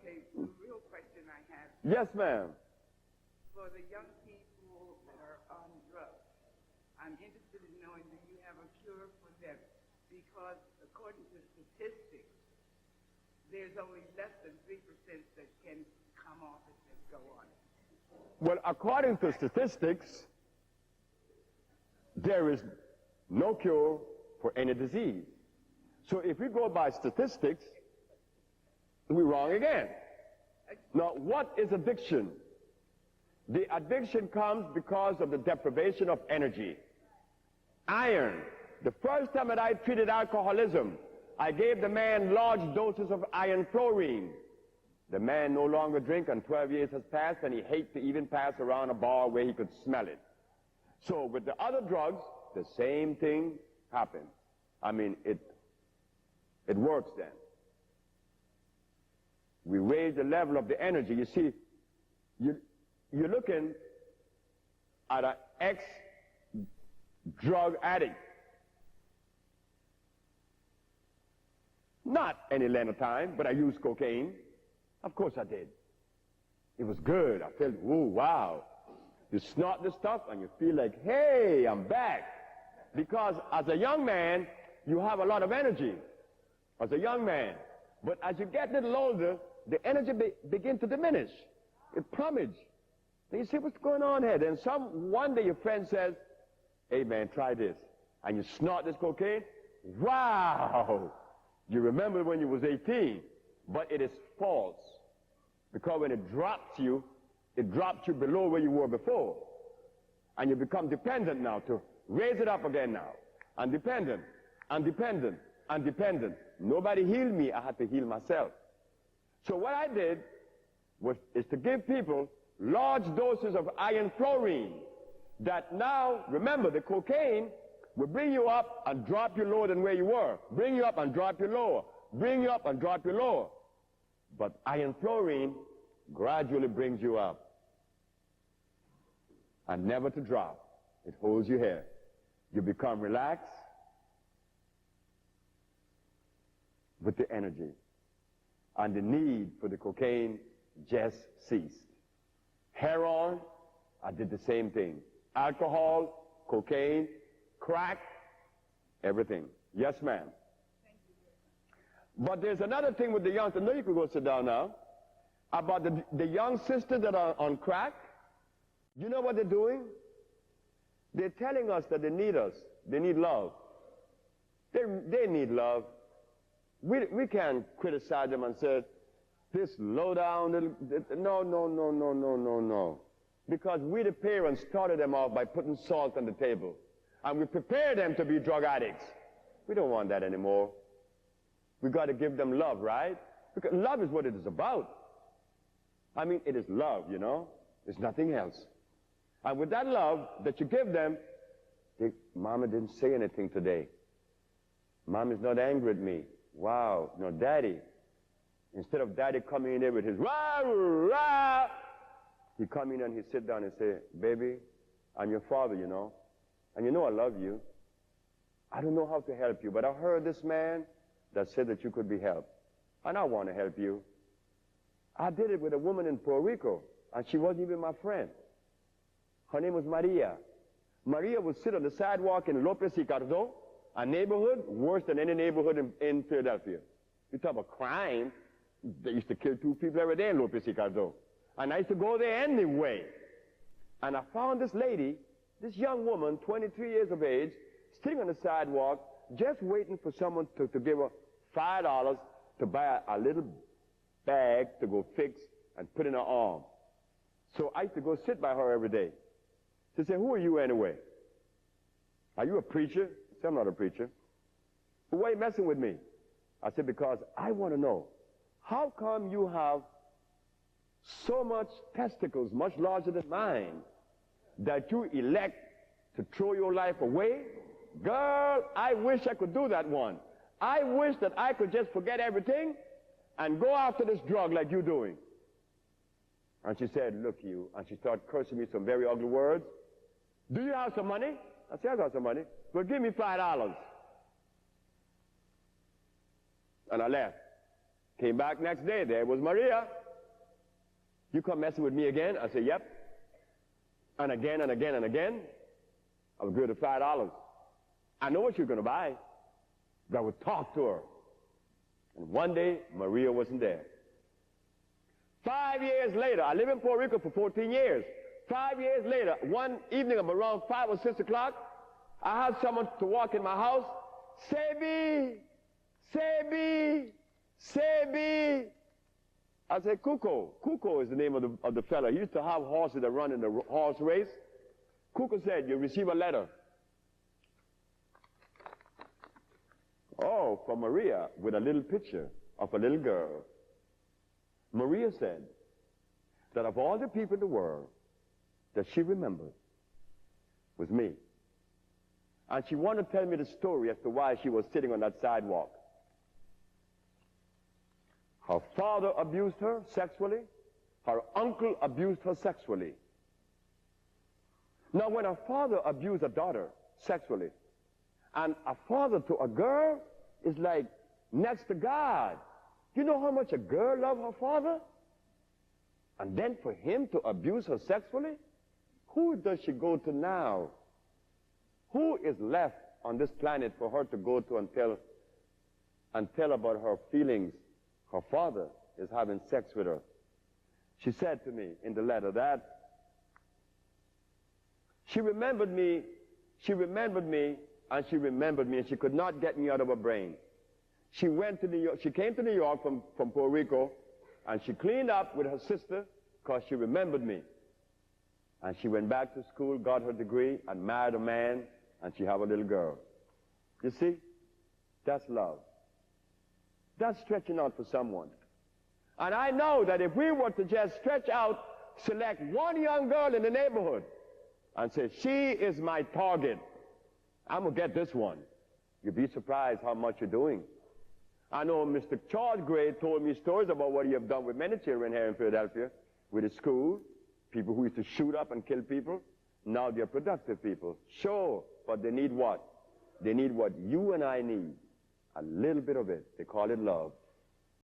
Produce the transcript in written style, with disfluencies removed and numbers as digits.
Okay, the real question I have. Yes, ma'am. For the young people that are on drugs, I'm interested in knowing that you have a cure for them, because according to statistics, there's only less than 3% that can come off it and go on. Well, according to statistics, there is no cure for any disease. So if we go by statistics, we're wrong again. Now, what is addiction? The addiction comes because of the deprivation of energy. Iron. The first time that I treated alcoholism, I gave the man large doses of iron chlorine. The man no longer drinks, and 12 years has passed, and he hates to even pass around a bar where he could smell it. So with the other drugs, the same thing happened. I mean, it works then. We raise the level of the energy. You see, you're looking at an ex-drug addict. Not any length of time, but I used cocaine. Of course I did. It was good. I felt, ooh, wow. You snort the stuff and you feel like, hey, I'm back. Because as a young man, you have a lot of energy. As a young man. But as you get a little older, the energy begins to diminish. It plummets. Then you see what's going on here. Then one day your friend says, hey man, try this. And you snort this cocaine. Wow! You remember when you was 18. But it is false. Because when it drops you below where you were before. And you become dependent now to raise it up again now. And dependent. Nobody healed me. I had to heal myself. So what I did is to give people large doses of iron fluorine. That now, remember, the cocaine will bring you up and drop you lower than where you were. Bring you up and drop you lower. Bring you up and drop you lower. But iron fluorine gradually brings you up. And never to drop. It holds you here. You become relaxed with the energy. And the need for the cocaine just ceased. Heroin, I did the same thing. Alcohol, cocaine, crack, everything. Yes, ma'am. But there's another thing with the youngsters. No, you can go sit down now. About the young sisters that are on crack. You know what they're doing? They're telling us that they need us. They need love. They need love. We can't criticize them and say, this low down little, no. Because we the parents started them off by putting salt on the table. And we prepare them to be drug addicts. We don't want that anymore. We got to give them love, right? Because love is what it is about. I mean, it is love, you know. It's nothing else. And with that love that you give them, Mama didn't say anything today. Mom is not angry at me. Wow, no, Daddy. Instead of Daddy coming in there with his rah, rah, he come in and he sit down and say, baby, I'm your father, you know. And you know I love you. I don't know how to help you, but I heard this man that said that you could be helped. And I want to help you. I did it with a woman in Puerto Rico, and she wasn't even my friend. Her name was Maria. Maria would sit on the sidewalk in Lopez y Cardo, a neighborhood worse than any neighborhood in Philadelphia. You talk about crime. They used to kill 2 people every day in Lopez y Cardo. And I used to go there anyway. And I found this lady, this young woman, 23 years of age, sitting on the sidewalk, just waiting for someone to give her $5 to buy a little bag to go fix and put in her arm. So I used to go sit by her every day. She said, who are you anyway? Are you a preacher? I said, I'm not a preacher. But why are you messing with me? I said, because I want to know, how come you have so much testicles, much larger than mine, that you elect to throw your life away? Girl, I wish I could do that one. I wish that I could just forget everything and go after this drug like you're doing. And she said, look you, and she started cursing me some very ugly words. Do you have some money? I said, I got some money. Well, give me $5. And I left. Came back next day, there was Maria. You come messing with me again? I said, yep. And again and again and again. I would give her $5. I know what you're going to buy. But I would talk to her. And one day, Maria wasn't there. 5 years later, I lived in Puerto Rico for 14 years. 5 years later, one evening around 5 or 6 o'clock, I had someone to walk in my house. Sebi, Sebi, Sebi. I said, Cuco. Cuco is the name of the fella. He used to have horses that run in the horse race. Cuco said, you receive a letter. Oh, from Maria, with a little picture of a little girl. Maria said that of all the people in the world that she remembered was me. And she wanted to tell me the story as to why she was sitting on that sidewalk. Her father abused her sexually. Her uncle abused her sexually. Now, when a father abused a daughter sexually, and a father to a girl is like next to God. You know how much a girl loves her father? And then for him to abuse her sexually? Who does she go to now? Who is left on this planet for her to go to and tell about her feelings? Her father is having sex with her. She said to me in the letter that she remembered me, and she remembered me, and she could not get me out of her brain. She went to New York. She came to New York from Puerto Rico, and she cleaned up with her sister because she remembered me. And she went back to school, got her degree, and married a man, and she have a little girl. You see? That's love. That's stretching out for someone. And I know that if we were to just stretch out, select one young girl in the neighborhood, and say, she is my target, I'm going to get this one. You'd be surprised how much you're doing. I know Mr. Charles Gray told me stories about what he have done with many children here in Philadelphia, with his school, people who used to shoot up and kill people. Now they're productive people. Sure, but they need what? They need what you and I need. A little bit of it. They call it love.